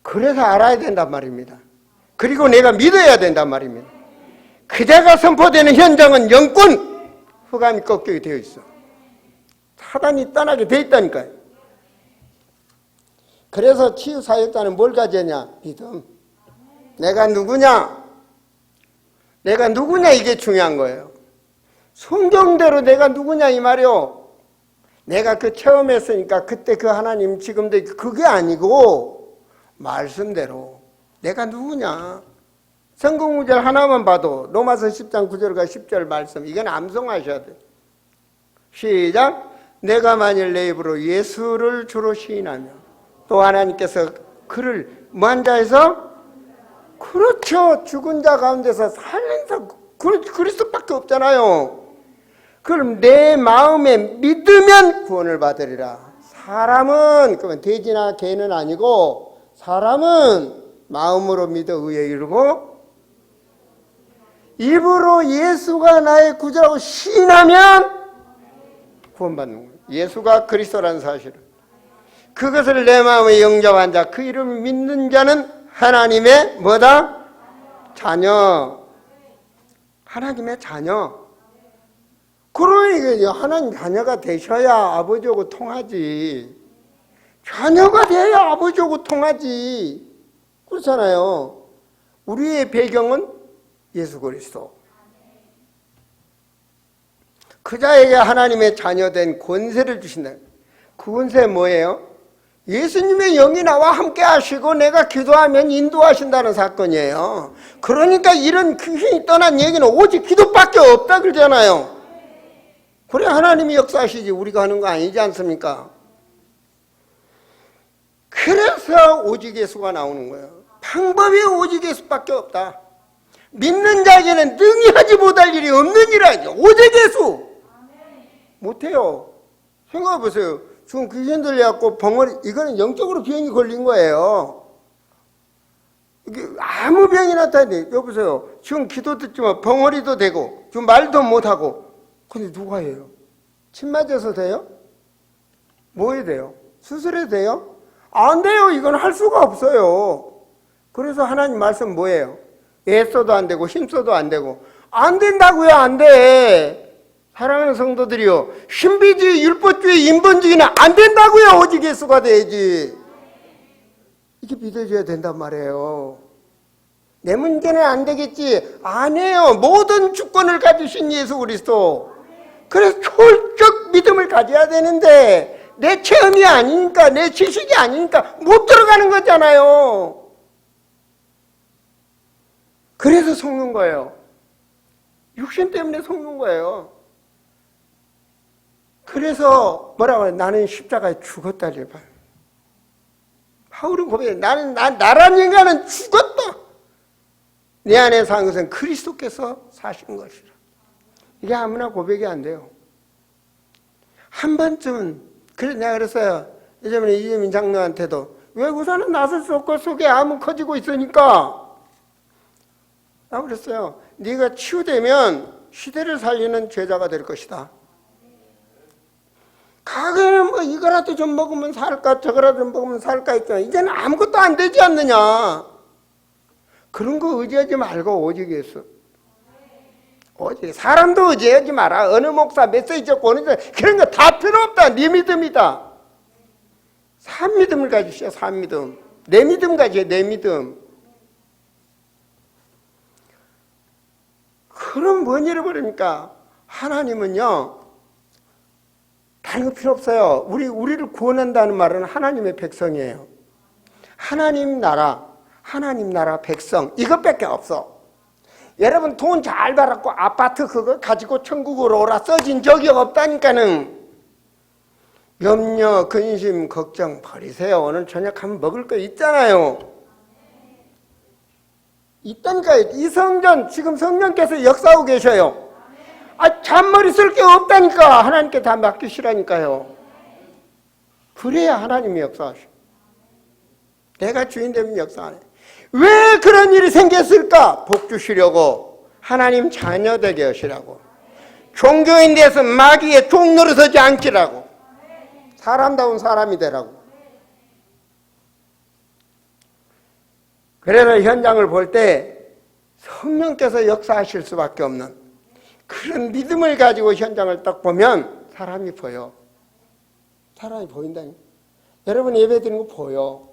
그래서 알아야 된단 말입니다. 그리고 내가 믿어야 된단 말입니다. 그자가 선포되는 현장은 영권 흑암이 꺾이게 되어 있어. 사단이 떠나게 되어 있다니까요. 그래서 치유사역자는 뭘 가져야 믿음. 내가 누구냐? 내가 누구냐 이게 중요한 거예요. 성경대로 내가 누구냐 이 말이요. 내가 그 체험했으니까 그때 그 하나님 지금도 그게 아니고 말씀대로 내가 누구냐. 성경구절 하나만 봐도 로마서 10장 9절과 10절 말씀 이건 암송하셔야 돼요. 시작. 내가 만일 내 입으로 예수를 주로 시인하며 또 하나님께서 그를 무한 자에서 그렇죠. 죽은 자 가운데서 살린 자 그리스도밖에 없잖아요. 그럼 내 마음에 믿으면 구원을 받으리라. 사람은 그러면 돼지나 개는 아니고 사람은 마음으로 믿어 의에 이르고 입으로 예수가 나의 구주라고 시인하면 구원받는 거예요. 예수가 그리스도라는 사실을. 그것을 내 마음에 영접한 자, 그 이름을 믿는 자는 하나님의 뭐다? 자녀. 하나님의 자녀. 그러니까 하나님 자녀가 되셔야 아버지하고 통하지. 자녀가 돼야 아버지하고 통하지. 그렇잖아요. 우리의 배경은 예수 그리스도. 그 자에게 하나님의 자녀된 권세를 주신다. 그 권세 뭐예요? 예수님의 영이 나와 함께 하시고 내가 기도하면 인도하신다는 사건이에요. 그러니까 이런 귀신이 떠난 얘기는 오직 기도밖에 없다 그러잖아요. 그래 하나님이 역사하시지 우리가 하는 거 아니지 않습니까? 그래서 오직 예수가 나오는 거예요. 방법이 오직 예수밖에 없다. 믿는 자에게는 능히 하지 못할 일이 없는 일이죠. 오직 예수. 못해요. 생각해 보세요. 지금 귀신 들려갖고 벙어리 이거는 영적으로 병이 걸린 거예요. 이게 아무 병이 나타나는데, 여보세요. 지금 기도 듣지만 벙어리도 되고, 지금 말도 못하고. 근데 누가 해요? 침 맞아서 돼요? 뭐 해야 돼요? 수술해도 돼요? 안 돼요. 이건 할 수가 없어요. 그래서 하나님 말씀 뭐예요? 애써도 안 되고 힘써도 안 되고. 안 된다고요. 안 돼. 사랑하는 성도들이요. 신비주의, 율법주의, 인본주의는 안 된다고요. 오직 예수가 돼야지. 이게 믿어줘야 된단 말이에요. 내 문제는 안 되겠지. 안 해요. 모든 주권을 가지신 예수 그리스도. 그래서 철저히 믿음을 가져야 되는데 내 체험이 아니니까, 내 지식이 아니니까 못 들어가는 거잖아요. 그래서 속는 거예요. 육신 때문에 속는 거예요. 그래서 뭐라고 해요? 나는 십자가에 죽었다를 봐요. 바울은 고백해. 나란 인간은 죽었다. 내 안에 산 것은 그리스도께서 사신 것이라. 이게 아무나 고백이 안 돼요. 한 번쯤은, 그래서 내가 그랬어요. 예전에 이재민 장로한테도, 왜 우선은 나설 수 없고 속에 암은 커지고 있으니까. 나 그랬어요. 네가 치유되면 시대를 살리는 제자가 될 것이다. 가게는 뭐 이거라도 좀 먹으면 살까 저거라도 좀 먹으면 살까 했잖아. 이제는 아무것도 안 되지 않느냐. 그런 거 의지하지 말고 오직 예수. 오직 사람도 의지하지 마라. 어느 목사 메시지 적고 어느 그런 거 다 필요 없다. 네 믿음이다. 산 믿음을 가지시오. 산 믿음. 내 믿음 가지요. 내 믿음. 그럼 뭔 일을 벌입니까? 하나님은요, 다른 거 필요 없어요. 우리를 구원한다는 말은 하나님의 백성이에요. 하나님 나라 백성, 이것밖에 없어. 여러분 돈 잘 벌었고 아파트 그거 가지고 천국으로 오라 써진 적이 없다니까는. 염려, 근심, 걱정 버리세요. 오늘 저녁 하면 먹을 거 있잖아요. 있다니까요. 이 성전 지금 성령께서 역사하고 계셔요. 잔머리 쓸 게 없다니까. 하나님께 다 맡기시라니까요. 그래야 하나님이 역사하셔. 내가 주인 되면 역사 안 해. 왜 그런 일이 생겼을까? 복 주시려고. 하나님 자녀 되게 하시라고. 종교인 돼서 마귀의 종 노릇하지 않기라고. 사람다운 사람이 되라고. 그래서 현장을 볼 때 성령께서 역사하실 수밖에 없는 그런 믿음을 가지고 현장을 딱 보면 사람이 보여. 사람이 보인다니. 여러분 예배 드리는 거 보여.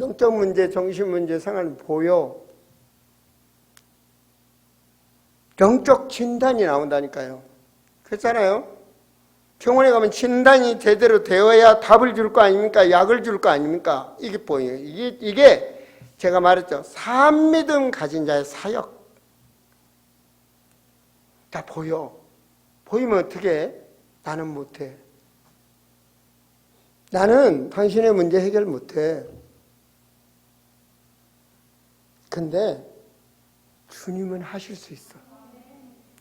영적 문제, 정신 문제, 생활은 보여. 영적 진단이 나온다니까요. 그렇잖아요. 병원에 가면 진단이 제대로 되어야 답을 줄 거 아닙니까? 약을 줄 거 아닙니까? 이게 보여요. 이게 제가 말했죠. 산믿음 가진 자의 사역. 다 보여. 보이면 어떻게 해? 나는 못해. 나는 당신의 문제 해결 못해. 근데 주님은 하실 수 있어.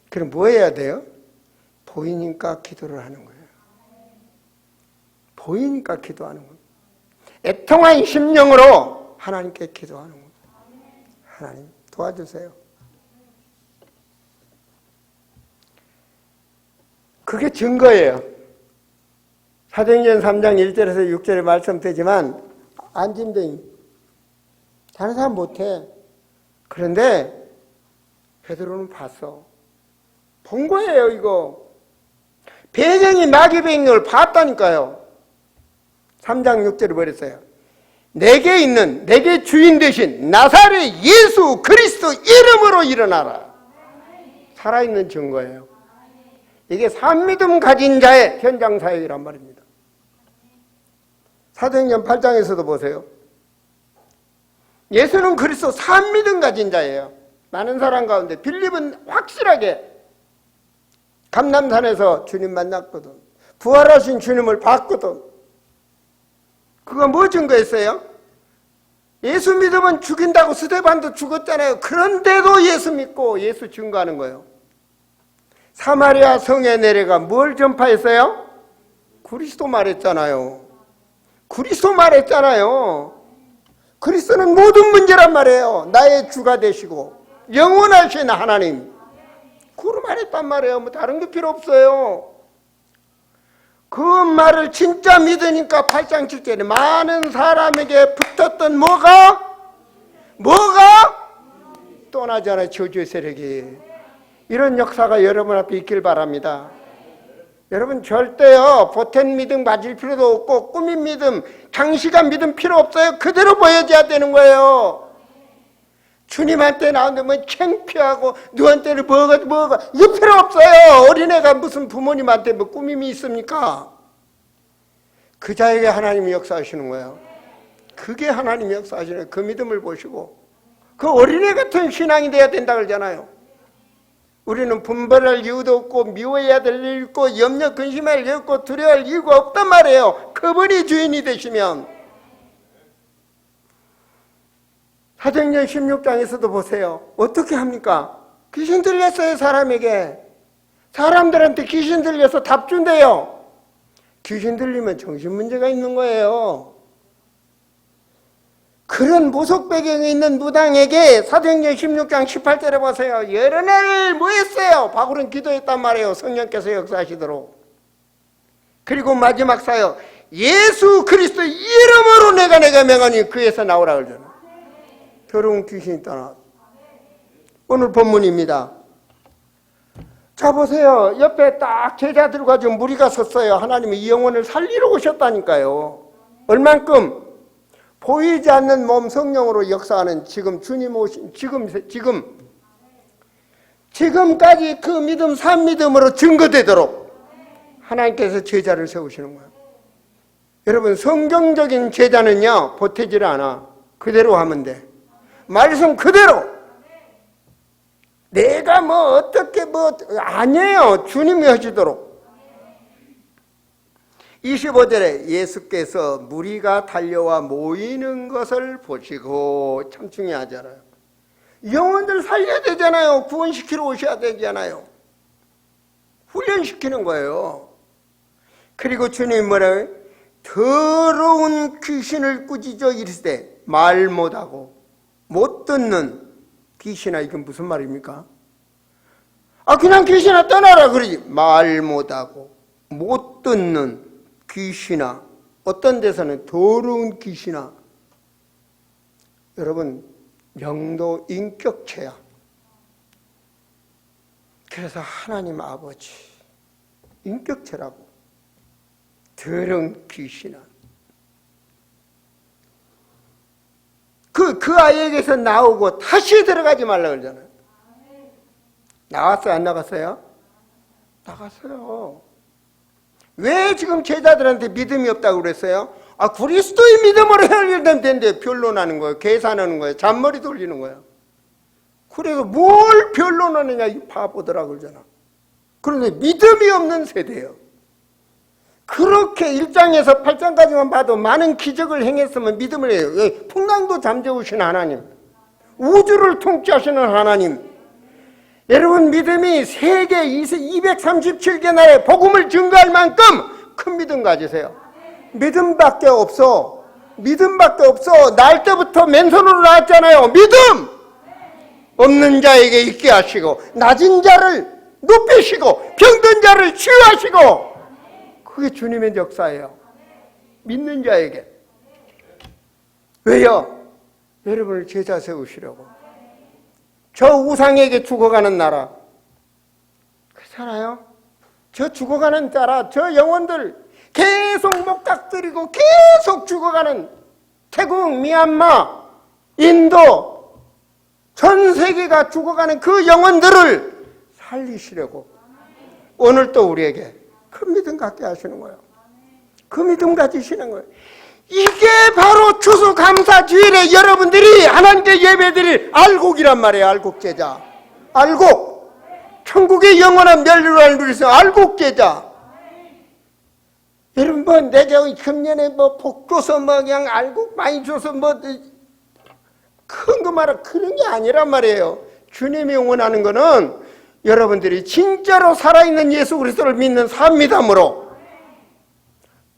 그럼 뭐 해야 돼요? 보이니까 기도를 하는 거예요. 보이니까 기도하는 거예요. 애통한 심령으로 하나님께 기도하는 거예요. 하나님 도와주세요. 그게 증거예요. 사도행전 3장 1절에서 6절에 말씀되지만 안진뱅이 다른 사람 못해. 그런데 베드로는 봤어. 본 거예요. 이거 배경이 마귀병인 걸 봤다니까요. 3장 6절에 버렸어요. 내게 주인 되신 나사렛 예수 그리스도 이름으로 일어나라. 살아있는 증거예요. 이게 산믿음 가진 자의 현장 사역이란 말입니다. 사도행전 8장에서도 보세요. 예수는 그리스도 산믿음 가진 자예요. 많은 사람 가운데 빌립은 확실하게 감람산에서 주님 만났거든. 부활하신 주님을 봤거든. 그거 뭐 증거했어요? 예수 믿으면 죽인다고 스데반도 죽었잖아요. 그런데도 예수 믿고 예수 증거하는 거예요. 사마리아 성에 내려가 뭘 전파했어요? 그리스도 말했잖아요. 그리스도 말했잖아요. 그리스도는 모든 문제란 말이에요. 나의 주가 되시고 영원하신 하나님. 그 말했단 말이에요. 뭐 다른 게 필요 없어요. 그 말을 진짜 믿으니까 8장 7절에 많은 사람에게 붙었던 뭐가 떠나잖아요. 저주의 세력이. 이런 역사가 여러분 앞에 있길 바랍니다. 여러분 절대요 보탠 믿음 가질 필요도 없고 꾸민 믿음, 장시간 믿음 필요 없어요. 그대로 보여줘야 되는 거예요. 주님한테 나오는데 뭐 창피하고 누구한테는 뭐가 이거 필요 없어요. 어린애가 무슨 부모님한테 뭐 꾸밈이 있습니까? 그 자에게 하나님이 역사하시는 거예요. 그게 하나님이 역사하시는 거예요. 그 믿음을 보시고 그 어린애 같은 신앙이 돼야 된다 그러잖아요. 우리는 분별할 이유도 없고 미워해야 될 일 있고 염려 근심할 일 없고 두려워할 이유가 없단 말이에요. 그분이 주인이 되시면. 사도행전 16장에서도 보세요. 어떻게 합니까? 귀신 들렸어요. 사람에게. 사람들한테 귀신 들려서 답 준대요. 귀신 들리면 정신문제가 있는 거예요. 그런 무속 배경이 있는 무당에게 사도행전 16장 18절에 보세요. 여러 날 뭐 했어요? 바울은 기도했단 말이에요. 성령께서 역사하시도록. 그리고 마지막 사역, 예수 그리스도 이름으로 내가 명하니 그에서 나오라 그러잖아요. 더러운 귀신이 떠나. 오늘 본문입니다. 자 보세요. 옆에 딱 제자들과 좀 무리가 섰어요. 하나님이 이 영혼을 살리러 오셨다니까요. 얼만큼? 보이지 않는 몸 성령으로 역사하는 지금 주님 오신 지금까지 그 믿음 산 믿음으로 증거되도록 하나님께서 제자를 세우시는 거예요. 여러분 성경적인 제자는요 보태지를 않아. 그대로 하면 돼. 말씀 그대로. 내가 뭐 어떻게 아니에요. 주님이 하시도록. 25절에 예수께서 무리가 달려와 모이는 것을 보시고, 참 중요하잖아요. 영혼들 살려야 되잖아요. 구원시키러 오셔야 되잖아요. 훈련시키는 거예요. 그리고 주님이 뭐라고요? 더러운 귀신을 꾸짖어 이르시되 말 못하고 못 듣는 귀신아. 이건 무슨 말입니까? 그냥 귀신아 떠나라 그러지. 말 못하고 못 듣는 귀신아. 어떤 데서는 더러운 귀신아. 여러분 영도 인격체야. 그래서 하나님 아버지 인격체라고. 더러운 귀신아. 그 아이에게서 나오고 다시 들어가지 말라 그러잖아요. 나왔어요? 안 나갔어요? 나갔어요. 왜 지금 제자들한테 믿음이 없다고 그랬어요? 그리스도의 믿음으로 해결되면 된대. 변론하는 거예요. 계산하는 거예요. 잔머리 돌리는 거예요. 그래서 뭘 변론하느냐 이 바보더라 그러잖아. 그런데 믿음이 없는 세대예요. 그렇게 1장에서 8장까지만 봐도 많은 기적을 행했으면 믿음을 해요. 풍랑도 잠재우신 하나님, 우주를 통치하시는 하나님. 여러분 믿음이 세계 237개 나라에 복음을 증거할 만큼 큰 믿음 가지세요. 믿음밖에 없어. 믿음밖에 없어. 날 때부터 맨손으로 나왔잖아요. 믿음! 없는 자에게 있게 하시고 낮은 자를 높이시고 병든 자를 치유하시고. 그게 주님의 역사예요. 믿는 자에게. 왜요? 여러분을 제자 세우시려고. 저 우상에게 죽어가는 나라. 그렇잖아요? 저 죽어가는 나라, 저 영혼들 계속 목닥뜨리고 계속 죽어가는 태국, 미얀마, 인도, 전 세계가 죽어가는 그 영혼들을 살리시려고 오늘 또 우리에게 큰 믿음 갖게 하시는 거예요. 그 믿음 가지시는 거예요. 이게 바로 추수감사주일에 여러분들이 하나님께 예배드릴 알곡이란 말이에요. 알곡제자. 알곡. 천국의 영원한 멸류관을 누리서 알곡제자. 여러분 내가 금년에 복 줘서 그냥 알곡 많이 줘서 큰 거 말아 그런 게 아니란 말이에요. 주님이 원하는 거는 여러분들이 진짜로 살아있는 예수 그리스도를 믿는 삶이담으로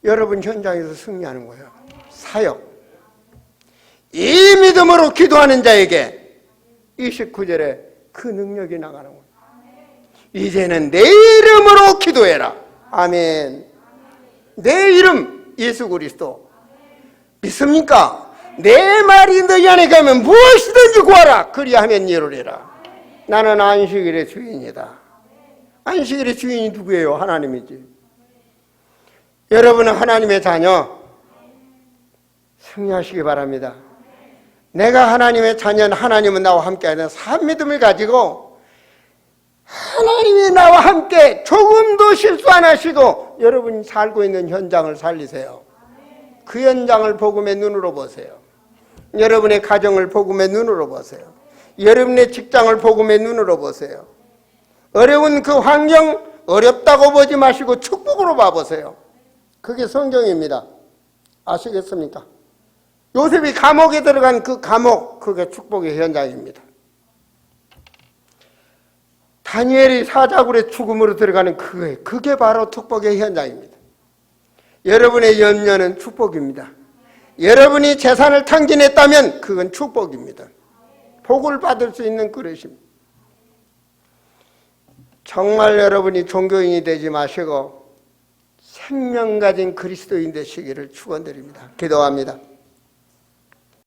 여러분 현장에서 승리하는 거예요. 사역. 이 믿음으로 기도하는 자에게 29절에 그 능력이 나가는 거예요. 이제는 내 이름으로 기도해라. 아멘. 내 이름 예수 그리스도 믿습니까? 내 말이 너희 안에 가면 무엇이든지 구하라. 그리하면 이루리라. 나는 안식일의 주인이다. 안식일의 주인이 누구예요? 하나님이지. 여러분은 하나님의 자녀 승리하시기 바랍니다. 내가 하나님의 자녀는 하나님은 나와 함께 하는 산 믿음을 가지고 하나님이 나와 함께 조금도 실수 안 하시고 여러분이 살고 있는 현장을 살리세요. 그 현장을 복음의 눈으로 보세요. 여러분의 가정을 복음의 눈으로 보세요. 여러분의 직장을 복음의 눈으로 보세요. 어려운 그 환경 어렵다고 보지 마시고 축복으로 봐보세요. 그게 성경입니다. 아시겠습니까? 요셉이 감옥에 들어간 그 감옥, 그게 축복의 현장입니다. 다니엘이 사자굴의 죽음으로 들어가는 그게 바로 축복의 현장입니다. 여러분의 염려는 축복입니다. 여러분이 재산을 탕진했다면 그건 축복입니다. 복을 받을 수 있는 그릇입니다. 정말 여러분이 종교인이 되지 마시고 생명 가진 그리스도인 되시기를 축원드립니다. 기도합니다.